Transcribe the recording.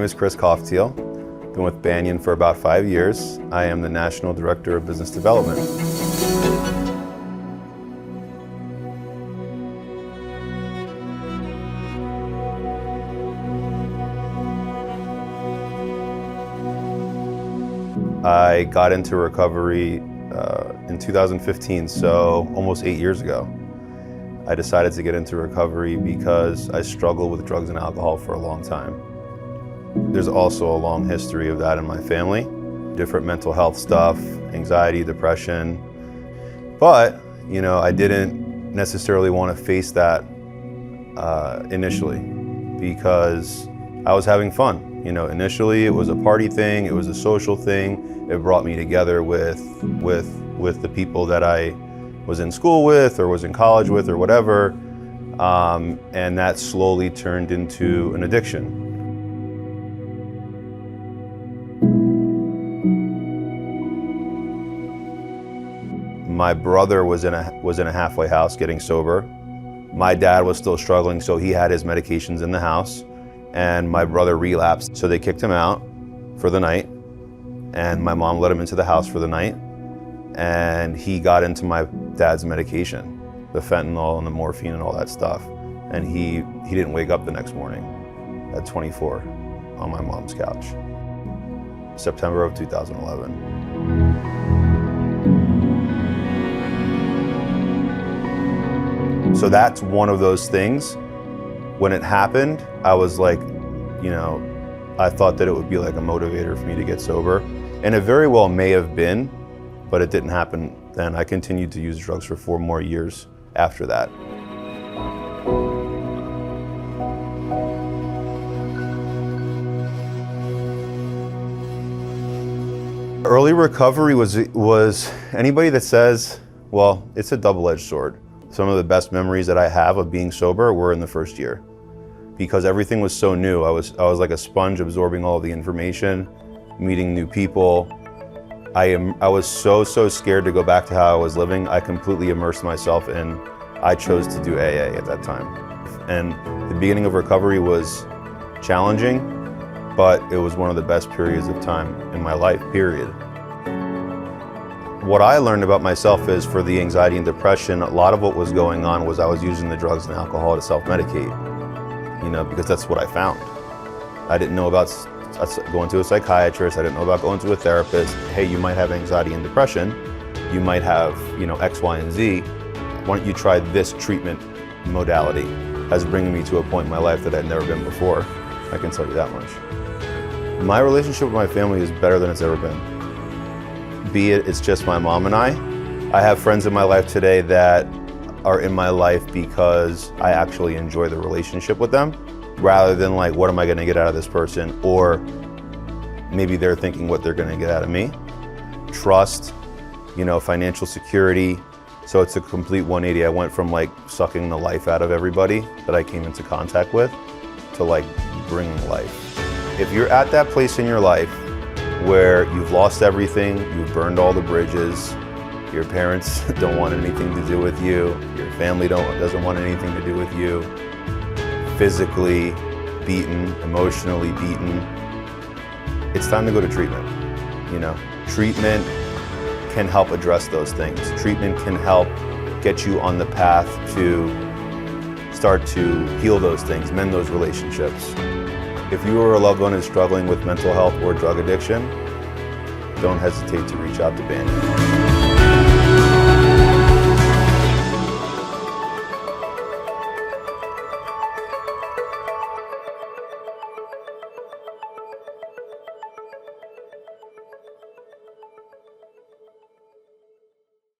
name is Chris Kaufteil. Been with Banyan for about 5 years. I am the National Director of Business Development. I got into recovery in 2015, so almost 8 years ago. I decided to get into recovery because I struggled with drugs and alcohol for a long time. There's also a long history of that in my family. Different mental health stuff, anxiety, depression. But, I didn't necessarily want to face that initially because I was having fun. Initially it was a party thing, it was a social thing. It brought me together with the people that I was in school with or was in college with or whatever. And that slowly turned into an addiction. My brother was in a halfway house getting sober. My dad was still struggling, so he had his medications in the house. And my brother relapsed, so they kicked him out for the night. And my mom let him into the house for the night. And he got into my dad's medication, the fentanyl and the morphine and all that stuff. And he didn't wake up the next morning at 24 on my mom's couch. September of 2011. So that's one of those things. When it happened, I was like, I thought that it would be like a motivator for me to get sober. And it very well may have been, but it didn't happen then. I continued to use drugs for 4 more years after that. Early recovery was anybody that says, well, it's a double-edged sword. Some of the best memories that I have of being sober were in the first year because everything was so new. I was like a sponge absorbing all the information, meeting new people. I was so scared to go back to how I was living. I completely immersed myself in, I chose to do AA at that time. And the beginning of recovery was challenging, but it was one of the best periods of time in my life, period. What I learned about myself is for the anxiety and depression, a lot of what was going on was I was using the drugs and alcohol to self-medicate, because that's what I found. I didn't know about going to a psychiatrist, I didn't know about going to a therapist. Hey, you might have anxiety and depression, you might have, X, Y, and Z. Why don't you try this treatment modality? Has bringing me to a point in my life that I'd never been before. I can tell you that much. My relationship with my family is better than it's ever been. Be it's just my mom and I. I have friends in my life today that are in my life because I actually enjoy the relationship with them, rather than like, what am I gonna get out of this person? Or maybe they're thinking what they're gonna get out of me. Trust, financial security. So it's a complete 180. I went from like sucking the life out of everybody that I came into contact with to like bringing life. If you're at that place in your life where you've lost everything, you've burned all the bridges, your parents don't want anything to do with you, your family doesn't want anything to do with you, physically beaten, emotionally beaten, it's time to go to treatment. Treatment can help address those things. Treatment can help get you on the path to start to heal those things, mend those relationships. If you or a loved one is struggling with mental health or drug addiction, don't hesitate to reach out to Banyan.